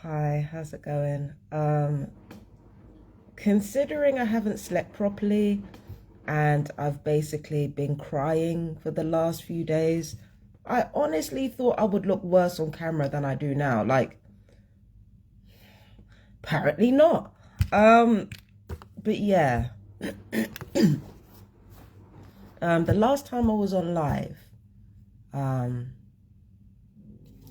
Hi, how's it going? Considering I haven't slept properly and I've basically been crying for the last few days, I honestly thought I would look worse on camera than I do now. Like, apparently not. But yeah. The last time I was on live,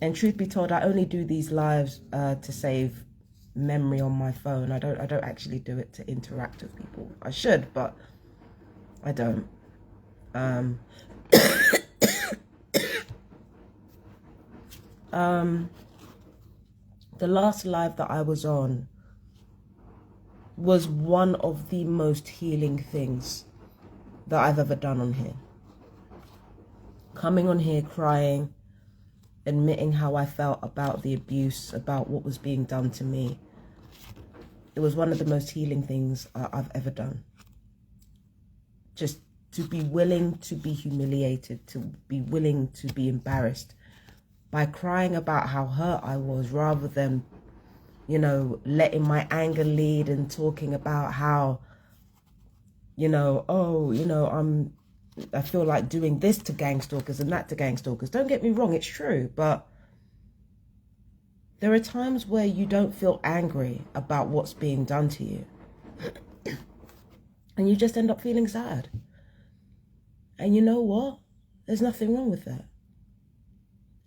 and truth be told, I only do these lives to save memory on my phone. I don't actually do it to interact with people. I should, but I don't. Um, the last live that I was on was one of the most healing things that I've ever done on here. Coming on here crying, admitting how I felt about the abuse, about what was being done to me. It was one of the most healing things I've ever done. Just to be willing to be humiliated, to be willing to be embarrassed by crying about how hurt I was, rather than, letting my anger lead and talking about how, I feel like doing this to gangstalkers and that to gangstalkers. Don't get me wrong, it's true, but there are times where you don't feel angry about what's being done to you. And you just end up feeling sad. And you know what? There's nothing wrong with that.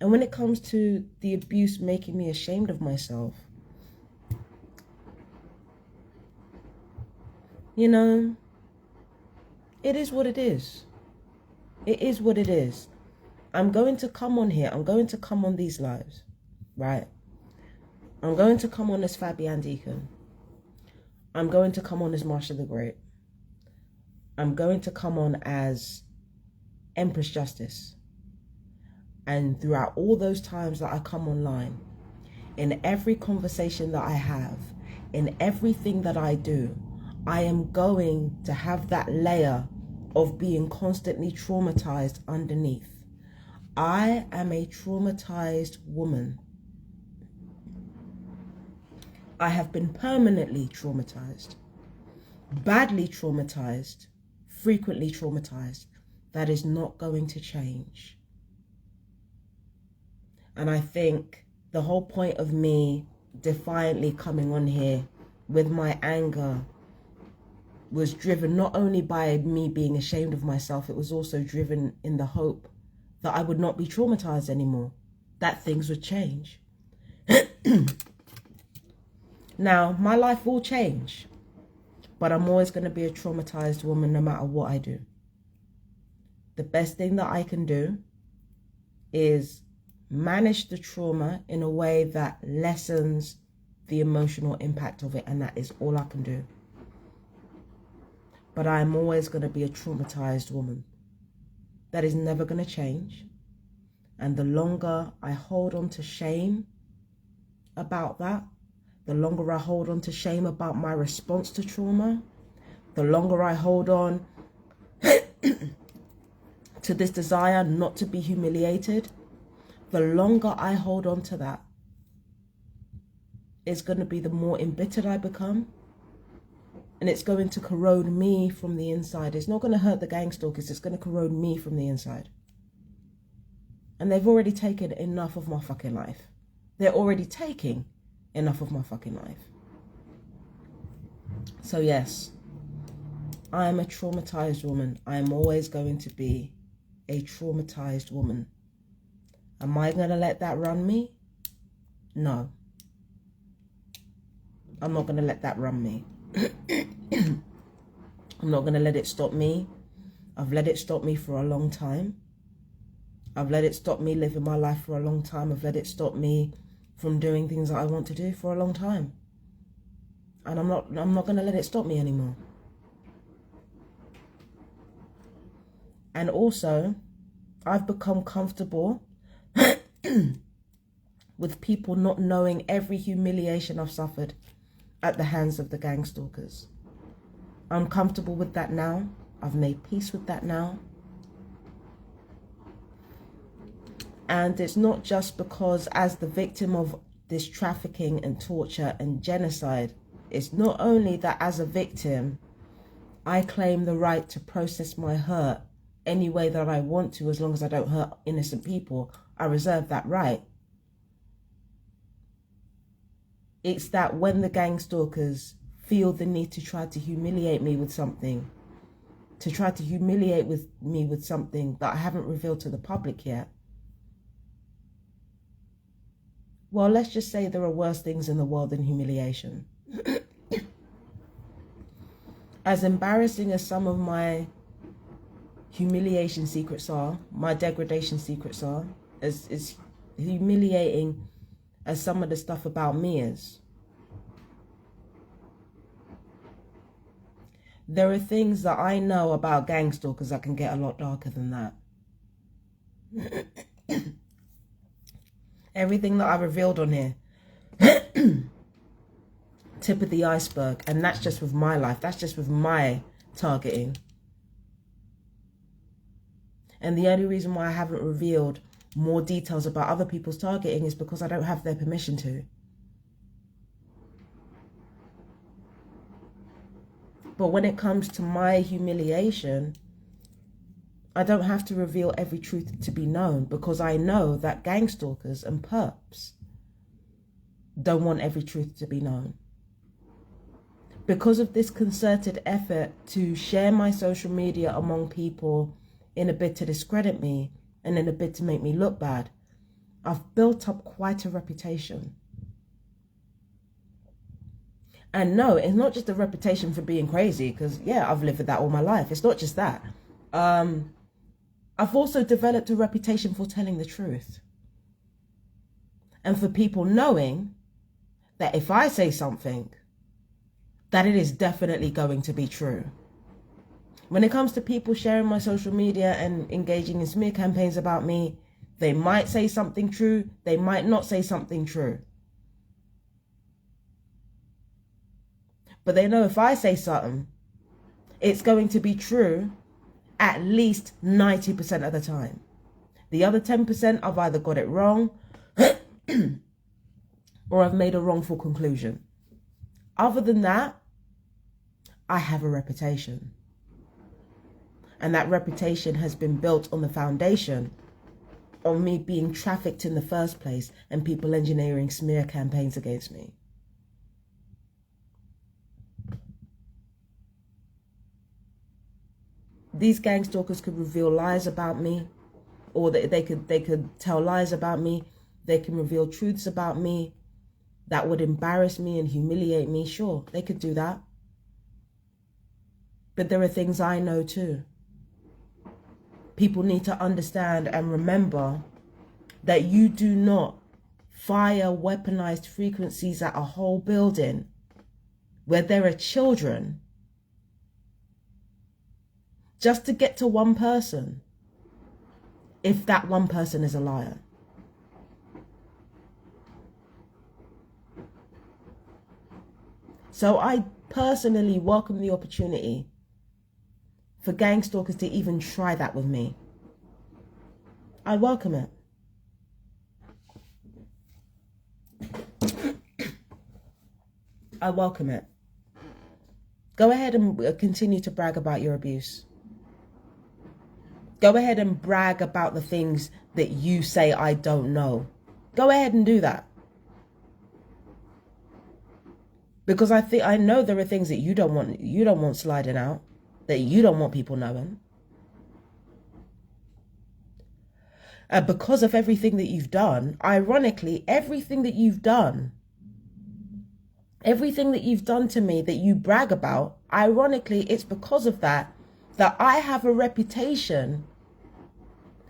And when it comes to the abuse making me ashamed of myself, it is what it is. It is what it is. I'm going to come on here. I'm going to come on these lives, right? I'm going to come on as Fabian Deacon. I'm going to come on as Marsha the Great. I'm going to come on as Empress Justice. And throughout all those times that I come online, in every conversation that I have, in everything that I do, I am going to have that layer of being constantly traumatized underneath. I am a traumatized woman. I have been permanently traumatized, badly traumatized, frequently traumatized. That is not going to change. And I think the whole point of me defiantly coming on here with my anger was driven not only by me being ashamed of myself, it was also driven in the hope that I would not be traumatized anymore, that things would change. Now, my life will change, but I'm always going to be a traumatized woman no matter what I do. The best thing that I can do is manage the trauma in a way that lessens the emotional impact of it, and that is all I can do. But I'm always going to be a traumatized woman. That is never going to change. And the longer I hold on to shame about that, the longer I hold on to shame about my response to trauma, the longer I hold on to this desire not to be humiliated, the longer I hold on to that, it's going to be the more embittered I become. And it's going to corrode me from the inside. It's not going to hurt the gangstalkers. It's going to corrode me from the inside. And they've already taken enough of my fucking life. They're already taking enough of my fucking life. So yes, I am a traumatized woman. I am always going to be a traumatized woman. Am I going to let that run me? No. I'm not going to let that run me. I'm not going to let it stop me. I've let it stop me for a long time. I've let it stop me living my life for a long time. I've let it stop me from doing things that I want to do for a long time. And I'm not going to let it stop me anymore. And also, I've become comfortable with people not knowing every humiliation I've suffered at the hands of the gangstalkers. I'm comfortable with that now. I've made peace with that now. And it's not just because as the victim of this trafficking and torture and genocide, it's not only that as a victim, I claim the right to process my hurt any way that I want to, as long as I don't hurt innocent people. I reserve that right. It's that when the gang stalkers feel the need to try to humiliate me with something, with something that I haven't revealed to the public yet, well, let's just say there are worse things in the world than humiliation. As embarrassing as some of my humiliation secrets are, my degradation secrets are, as humiliating as some of the stuff about me is, there are things that I know about gang stalkers that can get a lot darker than that. Everything that I revealed on here, tip of the iceberg, and that's just with my life, that's just with my targeting. And the only reason why I haven't revealed more details about other people's targeting is because I don't have their permission to. But when it comes to my humiliation, I don't have to reveal every truth to be known, because I know that gang stalkers and perps don't want every truth to be known. Because of this concerted effort to share my social media among people in a bid to discredit me and in a bid to make me look bad, I've built up quite a reputation. And no, it's not just a reputation for being crazy, because yeah, I've lived with that all my life. It's not just that. I've also developed a reputation for telling the truth. And for people knowing that if I say something, that it is definitely going to be true. When it comes to people sharing my social media and engaging in smear campaigns about me, they might say something true, they might not say something true. But they know if I say something, it's going to be true at least 90% of the time. The other 10%, I've either got it wrong or I've made a wrongful conclusion. Other than that, I have a reputation. And that reputation has been built on the foundation of me being trafficked in the first place and people engineering smear campaigns against me. These gang stalkers could reveal lies about me, or they could tell lies about me. They can reveal truths about me that would embarrass me and humiliate me. Sure, they could do that. But there are things I know too. People need to understand and remember that you do not fire weaponized frequencies at a whole building where there are children just to get to one person, if that one person is a liar. So I personally welcome the opportunity for gang stalkers to even try that with me. I welcome it. I welcome it. Go ahead and continue to brag about your abuse. Go ahead and brag about the things that you say I don't know. Go ahead and do that. Because I know there are things that you don't want sliding out, that you don't want people knowing. Because of everything that you've done, ironically, everything that you've done to me that you brag about, ironically, it's because of that I have a reputation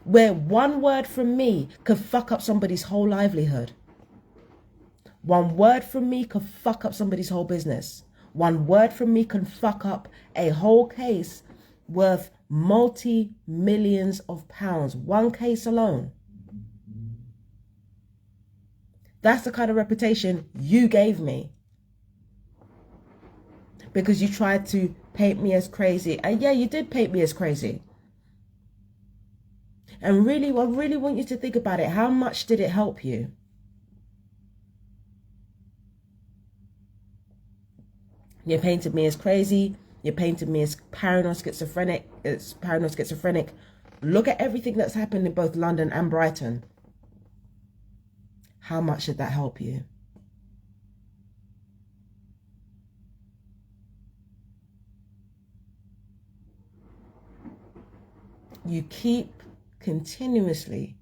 where one word from me could fuck up somebody's whole livelihood. One word from me could fuck up somebody's whole business. One word from me can fuck up a whole case worth multi-millions of pounds. One case alone. That's the kind of reputation you gave me. Because you tried to paint me as crazy. And yeah, you did paint me as crazy. And really, I really want you to think about it. How much did it help you? You painted me as crazy. You painted me as paranoid schizophrenic. It's paranoid schizophrenic. Look at everything that's happened in both London and Brighton. How much did that help you? You keep continuously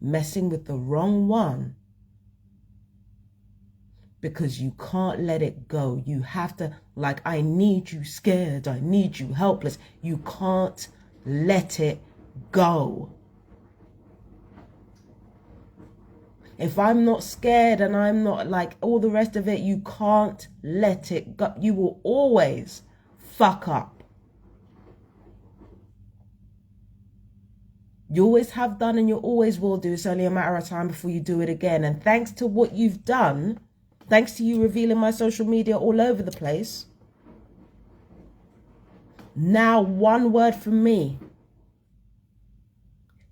messing with the wrong one because you can't let it go. You have to, like, I need you scared. I need you helpless. You can't let it go. If I'm not scared and I'm not like all the rest of it, you can't let it go. You will always fuck up. You always have done and you always will do. It's only a matter of time before you do it again. And thanks to what you've done, thanks to you revealing my social media all over the place, now one word from me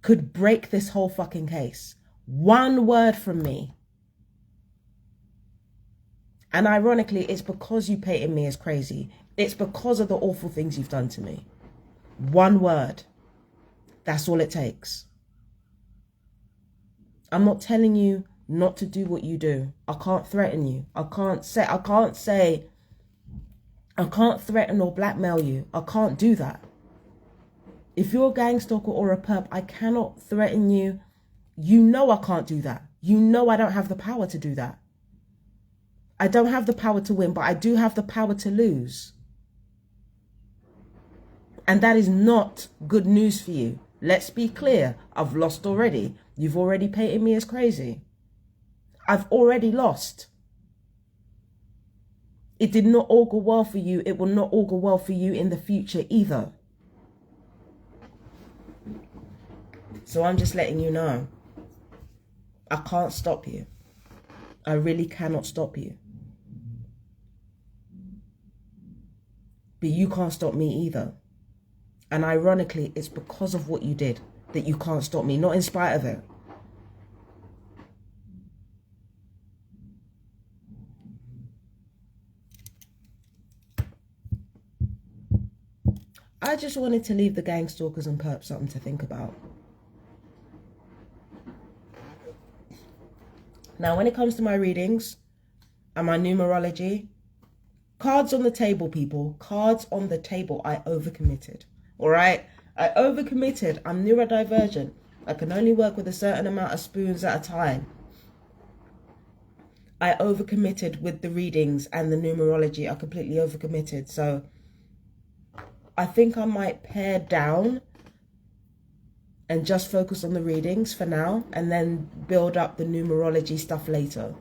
could break this whole fucking case. One word from me. And ironically, it's because you painted me as crazy. It's because of the awful things you've done to me. One word. That's all it takes. I'm not telling you not to do what you do. I can't threaten you. I can't threaten or blackmail you. I can't do that. If you're a gangstalker or a perp, I cannot threaten you. You know I can't do that. You know I don't have the power to do that. I don't have the power to win, but I do have the power to lose. And that is not good news for you. Let's be clear. I've lost already. You've already painted me as crazy. I've already lost. It did not augur well for you. It will not augur well for you in the future either. So I'm just letting you know. I can't stop you. I really cannot stop you. But you can't stop me either. And ironically, it's because of what you did that you can't stop me, not in spite of it. I just wanted to leave the gangstalkers and perps something to think about. Now, when it comes to my readings and my numerology, cards on the table, people. Cards on the table. I overcommitted. All right? I overcommitted. I'm neurodivergent. I can only work with a certain amount of spoons at a time. I overcommitted with the readings and the numerology. I completely overcommitted. So I think I might pare down and just focus on the readings for now and then build up the numerology stuff later.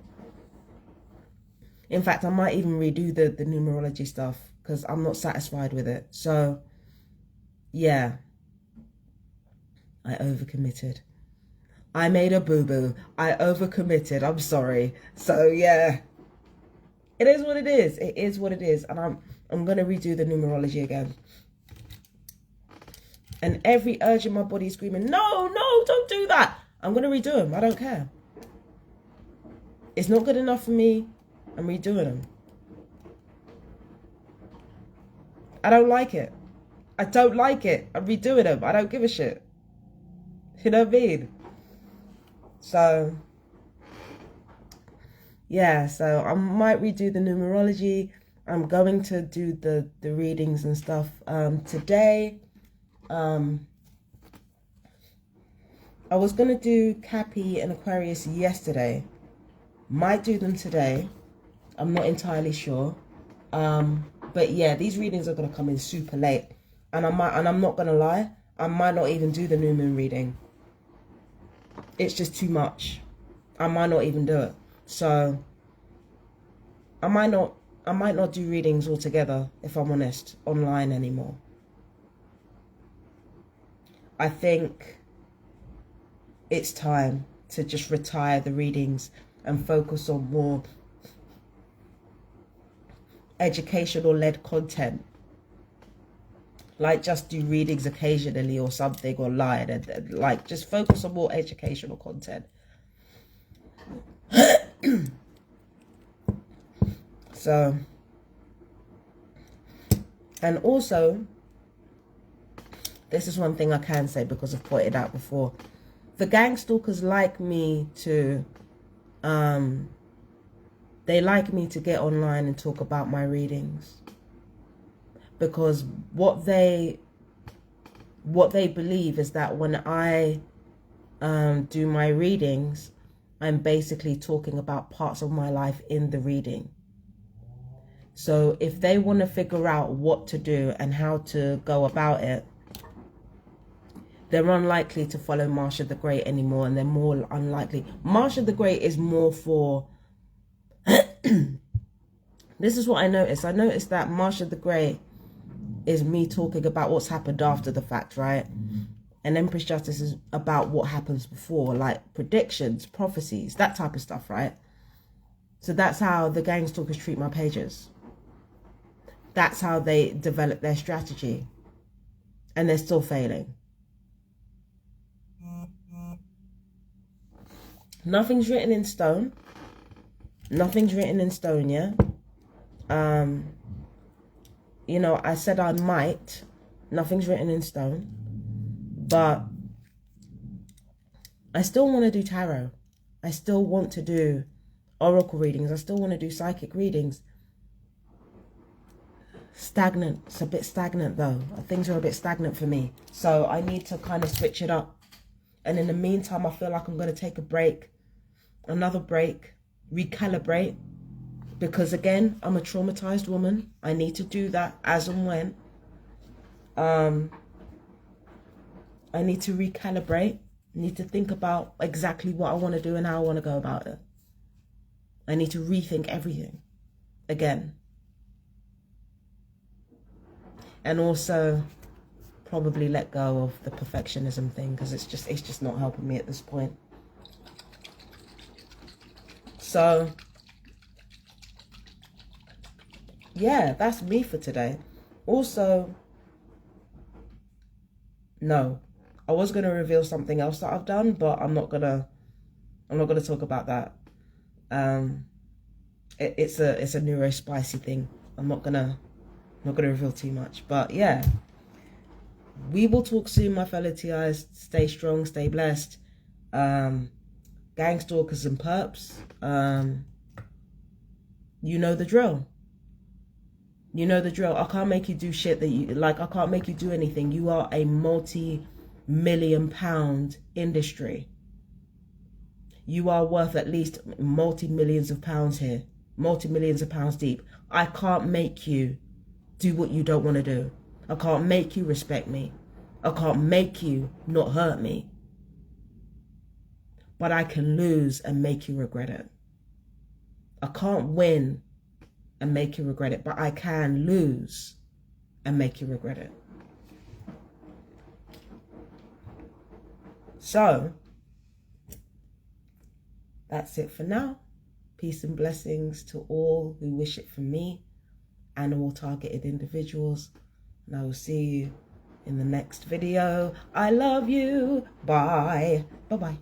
In fact, I might even redo the numerology stuff because I'm not satisfied with it. So, yeah, I overcommitted. I made a boo-boo. I overcommitted. I'm sorry. So, yeah, it is what it is. It is what it is. And I'm going to redo the numerology again. And every urge in my body is screaming, no, don't do that. I'm going to redo them. I don't care. It's not good enough for me. I'm redoing them. I don't like it. I don't like it. I'm redoing them. I don't give a shit. You know what I mean? So, yeah. So I might redo the numerology. I'm going to do the readings and stuff today. I was going to do Cappy and Aquarius yesterday. Might do them today. I'm not entirely sure. But yeah, these readings are going to come in super late. And I'm not going to lie, I might not even do the new moon reading. It's just too much. I might not even do it. So I might not do readings altogether, if I'm honest, online anymore. I think it's time to just retire the readings and focus on more educational-led content. Like just do readings occasionally or something online, and like just focus on more educational content. So And also, this is one thing I can say because I've pointed out before. The gangstalkers like me to, they like me to get online and talk about my readings. Because what they believe is that when I do my readings, I'm basically talking about parts of my life in the reading. So if they want to figure out what to do and how to go about it, they're unlikely to follow Marsha the Great anymore, and they're more unlikely. Marsha the Great is more for... This is what I noticed. I noticed that Marsha the Great is me talking about what's happened after the fact, right? And Empress Justice is about what happens before, like predictions, prophecies, that type of stuff, right? So that's how the gangstalkers treat my pages. That's how they develop their strategy. And they're still failing. Nothing's written in stone. Nothing's written in stone, yeah? You know, I said I might. Nothing's written in stone. But I still want to do tarot. I still want to do oracle readings. I still want to do psychic readings. Stagnant. It's a bit stagnant though. Things are a bit stagnant for me. So I need to kind of switch it up. And in the meantime, I feel like I'm going to take a break. Another break. Recalibrate. Because again, I'm a traumatized woman. I need to do that as and when. I need to recalibrate. I need to think about exactly what I want to do and how I want to go about it. I need to rethink everything again. And also probably let go of the perfectionism thing, because it's just not helping me at this point. So yeah, that's me for today. Also, no, I was gonna reveal something else that I've done, but I'm not gonna talk about that. It's a neurospicy thing. I'm not gonna reveal too much. But yeah, we will talk soon, my fellow TIs. Stay strong, stay blessed. Gangstalkers and perps. You know the drill. You know the drill. I can't make you do shit that you like. I can't make you do anything. You are a multi-million-pound industry. You are worth at least multi-millions of pounds here. Multi-millions of pounds deep. I can't make you do what you don't want to do. I can't make you respect me. I can't make you not hurt me. But I can lose and make you regret it. I can't win and make you regret it, but I can lose and make you regret it. So that's it for now. Peace and blessings to all who wish it for me and all targeted individuals. And I will see you in the next video. I love you. Bye. Bye-bye.